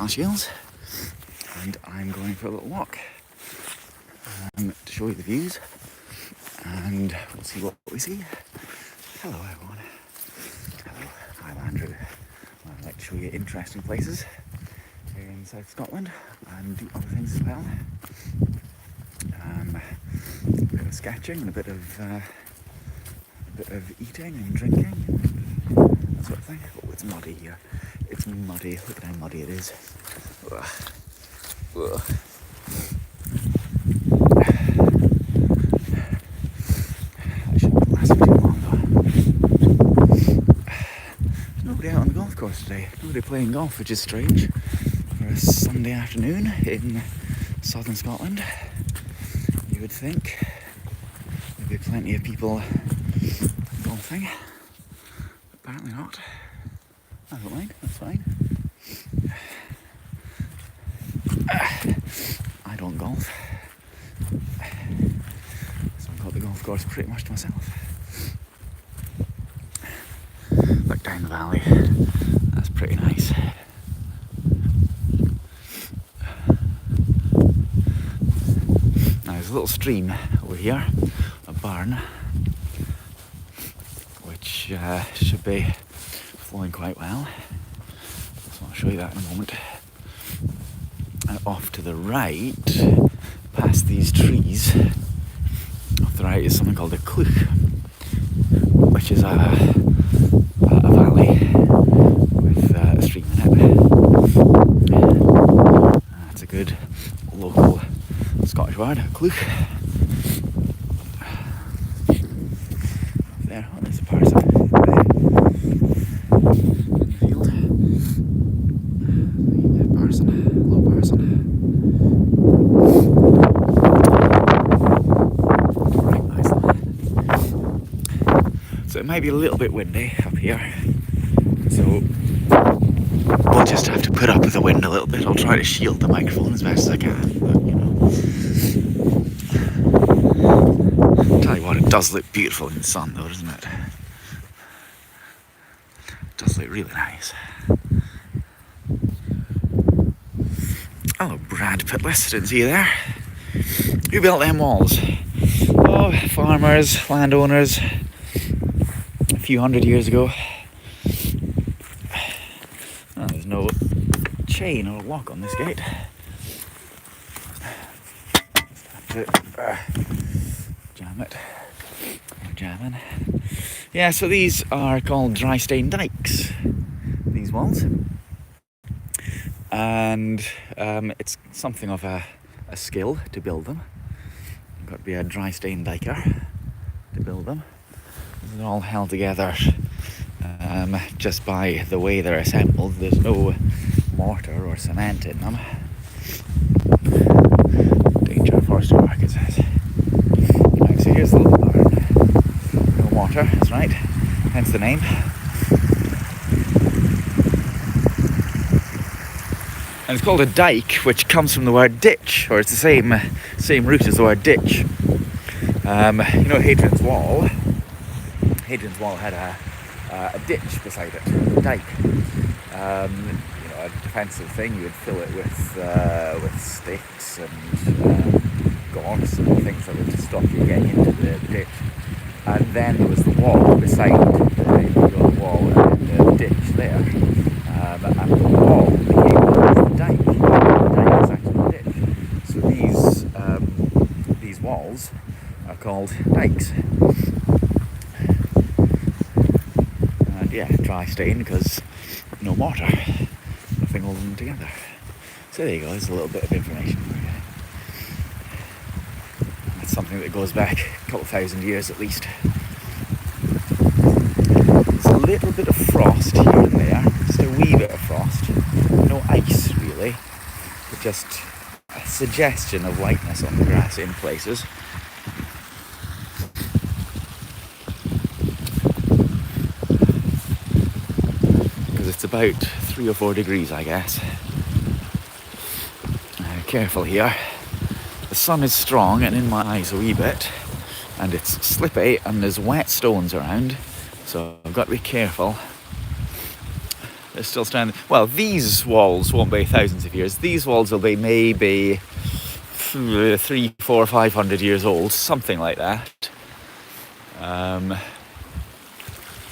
Galashiels, and I'm going for a little walk to show you the views, and we'll see what we see. Hello everyone. Hello, I'm Andrew. I'd like to show you interesting places here in South Scotland and do other things as well. A bit of sketching and a bit of eating and drinking and that sort of thing. Oh, it's muddy here. It's muddy. Look at how muddy it is. Ugh. Ugh. I shouldn't last for too long though. There's nobody out on the golf course today. Nobody playing golf, which is strange for a Sunday afternoon in southern Scotland. You would think there'd be plenty of people golfing. Apparently not. I don't mind, that's fine. I don't golf, so I've got the golf course pretty much to myself. Look down the valley, that's pretty nice. Now there's a little stream over here, a burn, which should be flowing quite well, so I'll show you that in a moment. And off to the right, past these trees, off the right is something called a cleuch, which is a valley with a stream in it. That's a good local Scottish word, cleuch. There, oh, there's a parson in the field. Low parson. Right, nice. So it might be a little bit windy up here, so we'll just have to put up with the wind a little bit. I'll try to shield the microphone as best as I can, but you know. Tell you what, it does look beautiful in the sun though, doesn't it? It does look really nice. Oh, Brad Pitless, didn't see you there. Who built them walls? Oh, farmers, landowners, a few hundred years ago. Oh, there's no chain or lock on this gate. Jam it. We're jamming. Yeah, so these are called dry stone dikes, these walls. And it's something of a skill to build them. You've got to be a dry stone diker to build them. They're all held together just by the way they're assembled. There's no mortar or cement in them. Danger of forestry work, it says. Right, so here's the little barn. No mortar, that's right. Hence the name. And it's called a dike, which comes from the word ditch, or it's the same root as the word ditch. You know, Hadrian's Wall. Hadrian's Wall had a ditch beside it, a dike. You know, a defensive thing. You would fill it with sticks and gaunts and things that would stop you getting into the ditch. And then there was the wall beside the wall and the ditch there. And the wall became known as the dike. The dike was actually the ditch. So these walls are called dikes. And yeah, dry stone because no mortar. Nothing holding them together. So there you go, there's a little bit of information for you. It's something that goes back a couple thousand years at least. There's a little bit of frost here and there, just a wee bit of frost. No ice really, but just a suggestion of whiteness on the grass in places. Because it's about 3 or 4 degrees, I guess. Careful here. The sun is strong and in my eyes a wee bit, and it's slippy and there's wet stones around, so I've got to be careful They're still standing. Well, these walls won't be thousands of years. These walls will be maybe 300, 400, 500 years old, something like that.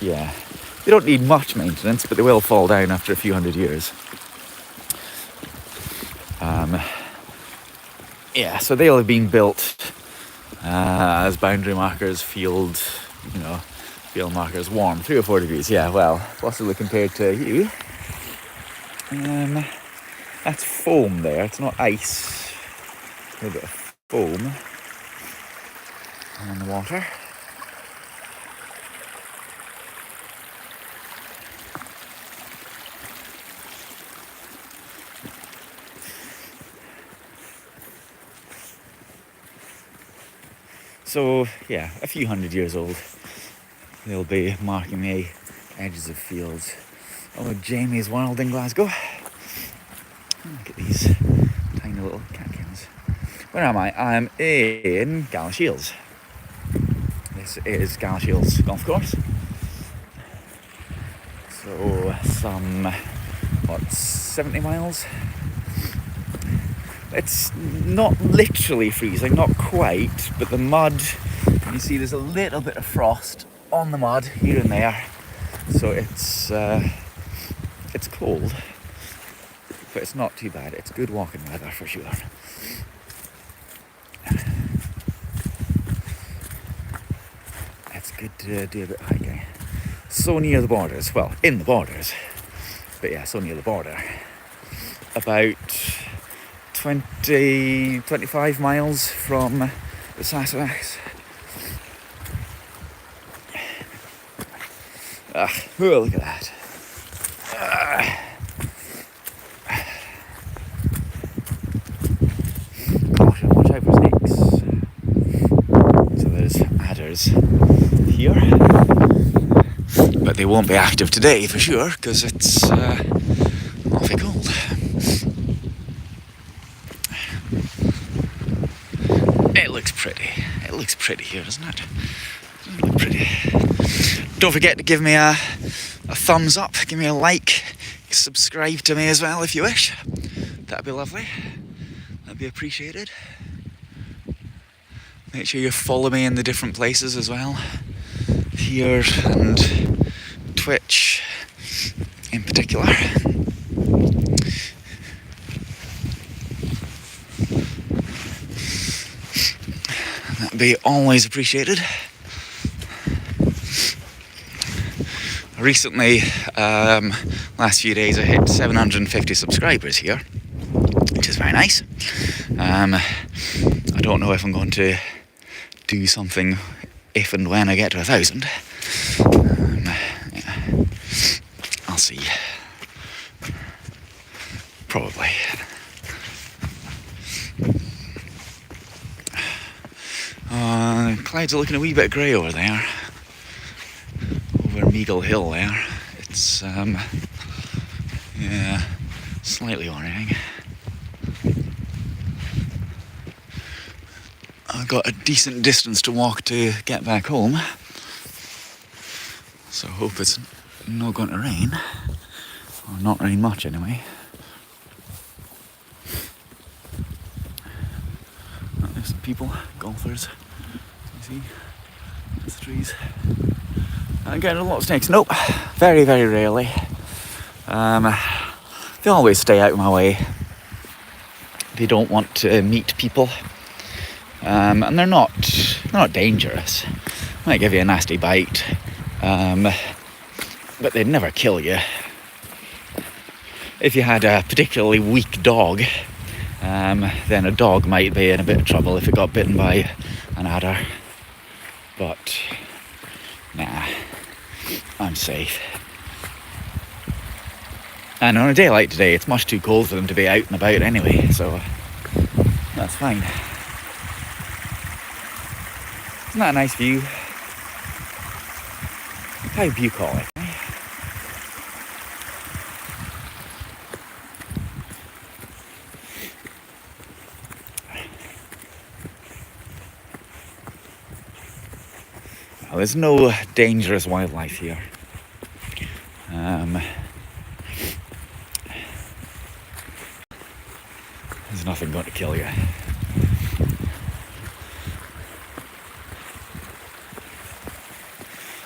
Yeah, they don't need much maintenance, but they will fall down after a few hundred years. Yeah, so they'll have been built as boundary markers, field markers, warm, 3 or 4 degrees. Yeah, well, possibly compared to you. That's foam there, it's not ice. A little bit of foam on the water. So, yeah, a few hundred years old. They'll be marking the edges of fields. Oh, Jamie's World in Glasgow. Look at these tiny little catkins. Where am I? I'm in Galashiels. This is Galashiels golf course. So, some, 70 miles? It's not literally freezing, not quite, but the mud, you see there's a little bit of frost on the mud here and there, so it's cold, but it's not too bad. It's good walking weather for sure. It's good to do a bit of hiking. So near the borders, well, in the borders, but yeah, so near the border. About 25 miles from the Sassenachs. Oh, look at that. Caution, watch out for snakes. So there's adders here. But they won't be active today for sure, because it's awfully cold. It looks pretty. It looks pretty here, doesn't it? Doesn't it look pretty? Don't forget to give me a thumbs up, give me a like, subscribe to me as well if you wish. That'd be lovely. That'd be appreciated. Make sure you follow me in the different places as well. Here and Twitch in particular. That'd be always appreciated. Recently, last few days I hit 750 subscribers here, which is very nice. I don't know if I'm going to do something if and when I get to 1,000. Yeah. I'll see. Probably. Clouds are looking a wee bit grey over there. Over Meagle Hill there. It's, yeah, slightly worrying. I've got a decent distance to walk to get back home. So I hope it's not going to rain. Or not rain much anyway. Oh, there's some people, golfers. You see? There's the trees. I'm getting a lot of snakes. Nope. Very, very rarely. They always stay out of my way. They don't want to meet people. And they're not dangerous. Might give you a nasty bite. But they'd never kill you. If you had a particularly weak dog, then a dog might be in a bit of trouble if it got bitten by an adder. But, nah, I'm safe. And on a day like today, it's much too cold for them to be out and about anyway, so that's fine. Isn't that a nice view? How bucolic, eh? Well, there's no dangerous wildlife here. There's nothing going to kill you.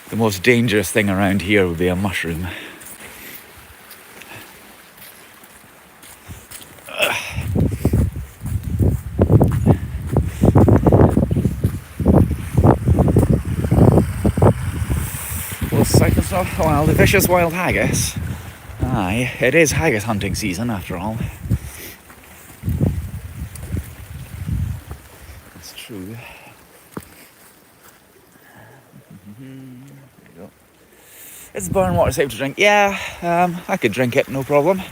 The most dangerous thing around here would be a mushroom. Well, the vicious wild haggis. Aye, it is haggis hunting season after all. It's true. There you go. Is burn water safe to drink? Yeah, I could drink it, no problem.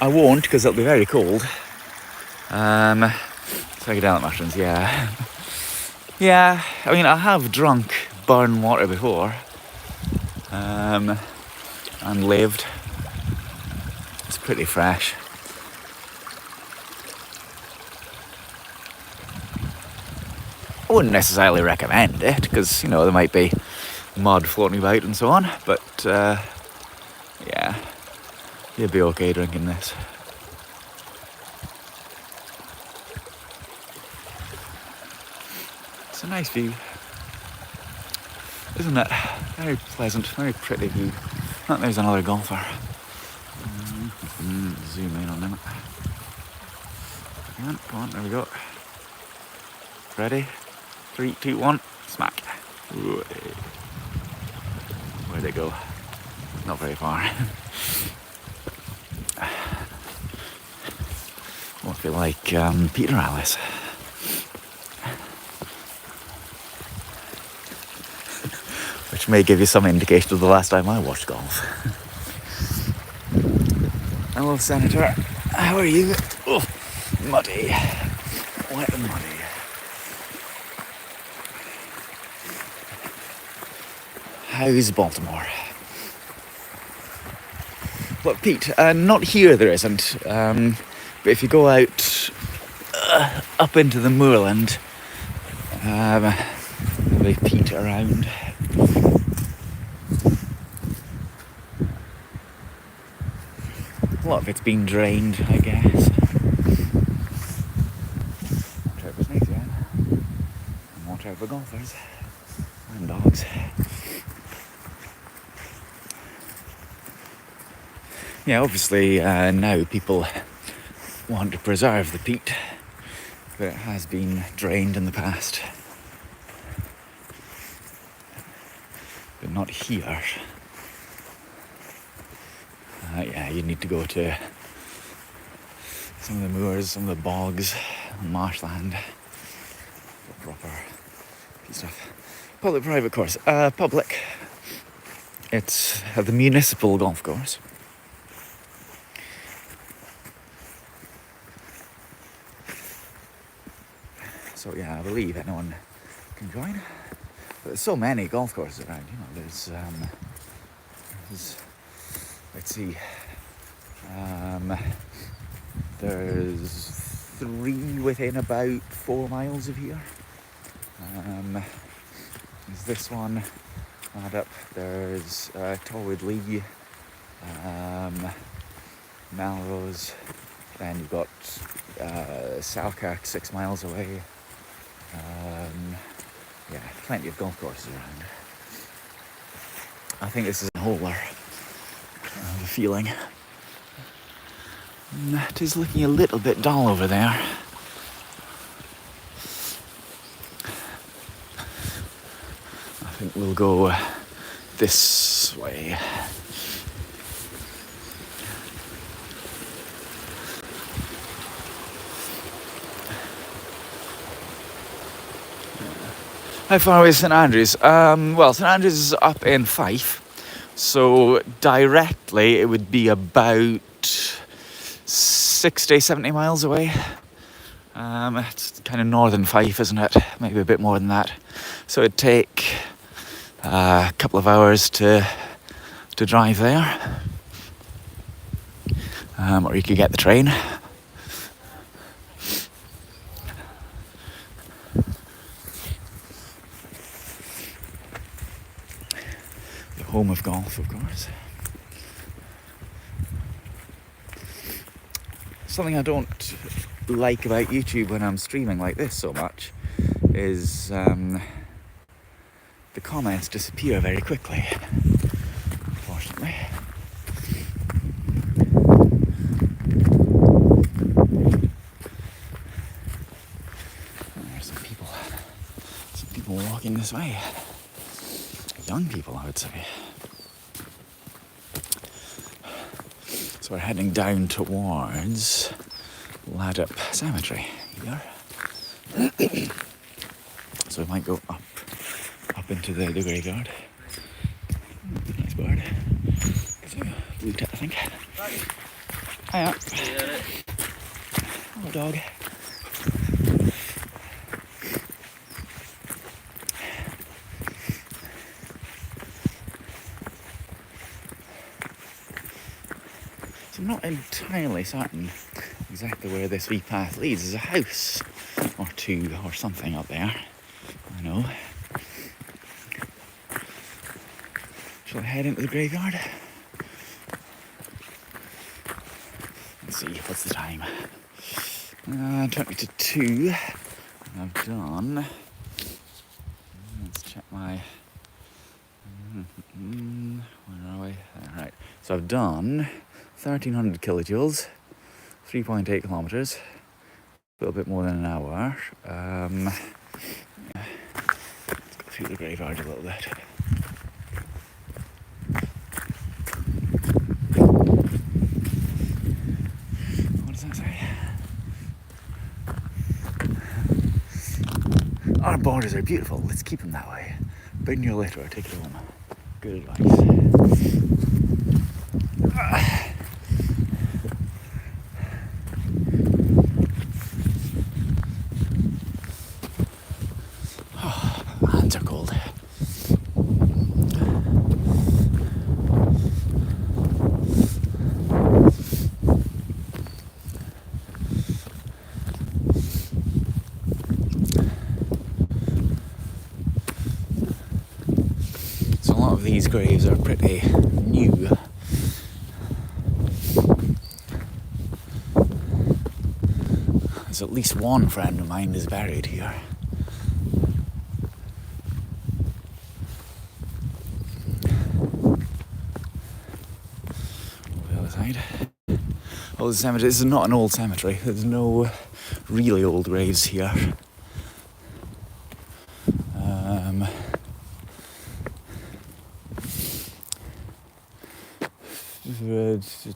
I won't because it'll be very cold. Psychedelic mushrooms, yeah. Yeah, I mean, I have drunk burn water before. And lived. It's pretty fresh. I wouldn't necessarily recommend it because, you know, there might be mud floating about and so on, but yeah, you'd be okay drinking this. It's a nice view, isn't it? Very pleasant, very pretty view. Oh, there's another golfer. Zoom in on them. Come on, there we go. Ready? 3, 2, 1, smack. Where'd they go? Not very far. Won't feel like Peter Alice. Which may give you some indication of the last time I watched golf. Hello, Senator. How are you? Oh, muddy. Wet and muddy. How's Baltimore? Look, Pete, not here there isn't. But if you go out up into the moorland, there'll be peat around. A lot of it's been drained, I guess. Watch out for snakes again. And watch out for golfers. And dogs. Yeah, obviously now people want to preserve the peat, but it has been drained in the past. But not here. Yeah, you need to go to some of the moors, some of the bogs, marshland for proper stuff. Public-private course. Public. It's the municipal golf course. So yeah, I believe anyone can join. But there's so many golf courses around. You know, there's let's see. There's 3 within about 4 miles of here. There's this one, Ladhope. There's Torwood Lee, Melrose. Then you've got Selkirk 6 miles away. Yeah, plenty of golf courses around. I think this is a holer. I have a feeling. It is looking a little bit dull over there. I think we'll go this way. How far away is St Andrews? Well, St Andrews is up in Fife, so directly it would be about 60, 70 miles away. It's kind of northern Fife, isn't it? Maybe a bit more than that. So it'd take a couple of hours to drive there. Or you could get the train. The home of golf, of course. something I don't like about YouTube when I'm streaming like this so much is the comments disappear very quickly, unfortunately. There's some people walking this way. Young people, I would say. So we're heading down towards Ladhope Cemetery here. So we might go up into the graveyard. Nice bird. It's a blue tit, I think. Hiya. Hello, dog. So I'm not entirely certain exactly where this wee path leads. There's a house or two or something up there, I know. Shall I head into the graveyard? Let's see, what's the time? 20 to 2. I've done. Let's check my. Where are we? Alright. So I've done 1,300 kilojoules, 3.8 kilometres, a little bit more than an hour. Let's go through the graveyard a little bit. What does that say? Our borders are beautiful, let's keep them that way. Bring your litter or take it home. Good advice. Hands are cold. So a lot of these graves are pretty new. There's at least one friend of mine is buried here. Old cemetery. This is not an old cemetery. There's no really old graves here.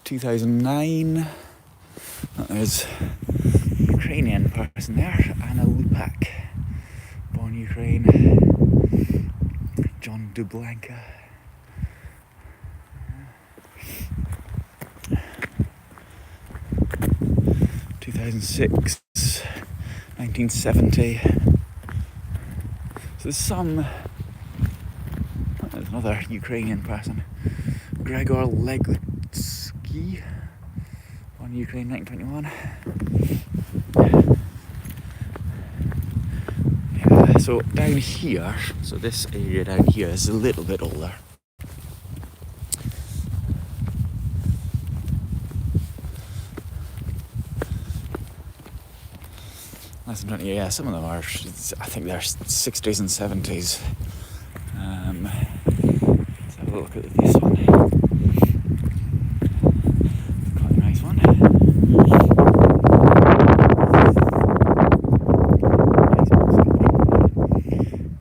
2009. There's a Ukrainian person there, Anna Lupak, born Ukraine. John Dublanka. 2006, 1970. So there's another Ukrainian person, Gregor Legutsky, born Ukraine, 1921. Yeah, so down here, so this area down here is a little bit older. Less than 20, yeah, some of them are, I think they're 60s and 70s. Let's have a look at this one. It's quite a nice one.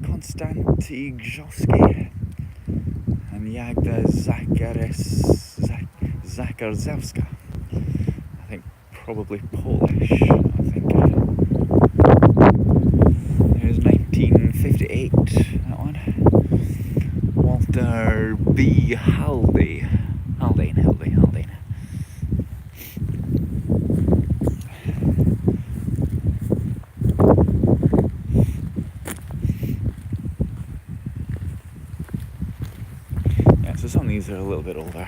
Konstanty Grzowski and Jagda Zakarzewska. I think probably Polish, I think. There's 1958, that one. Walter B. Haldane. Yeah, so some of these are a little bit older,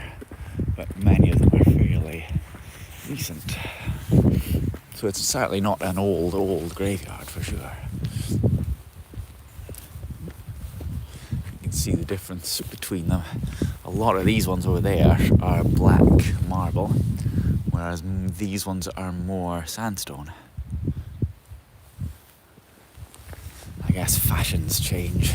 but many of them are fairly recent. So it's certainly not an old graveyard for sure. You can see the difference between them. A lot of these ones over there are black marble, whereas these ones are more sandstone. I guess fashions change.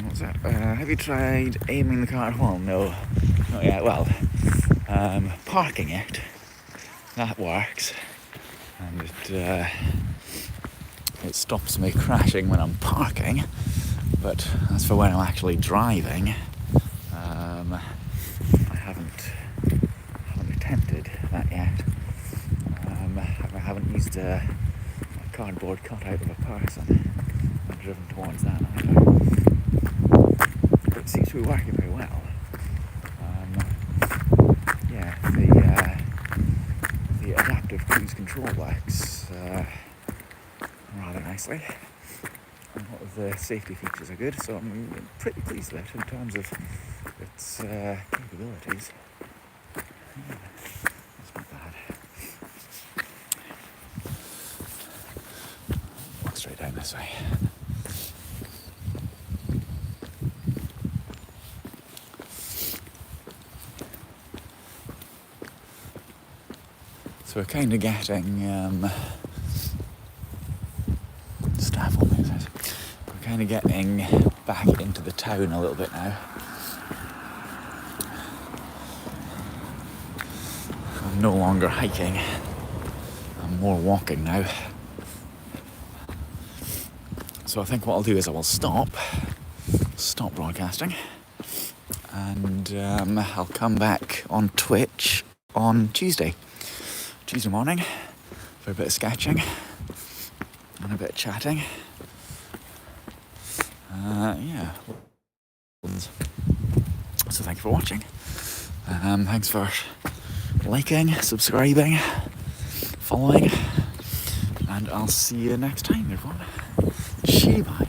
What's that? Have you tried aiming the car at home? No, not yet. Well, parking it, that works, and it stops me crashing when I'm parking, but as for when I'm actually driving, I haven't attempted that yet. I haven't used a cardboard cutout of a person and driven towards that either. But it seems to be working very well. The adaptive cruise control works rather nicely. And a lot of the safety features are good, so I'm pretty pleased with it in terms of its capabilities. Yeah, it's not bad. Walk straight down this way. So we're kind of getting staff on this. We're kind of getting back into the town a little bit now. I'm no longer hiking. I'm more walking now. So I think what I'll do is I will stop broadcasting, and I'll come back on Twitch on Tuesday morning for a bit of sketching and a bit of chatting. So thank you for watching. Thanks for liking, subscribing, following, and I'll see you next time, everyone. Bye.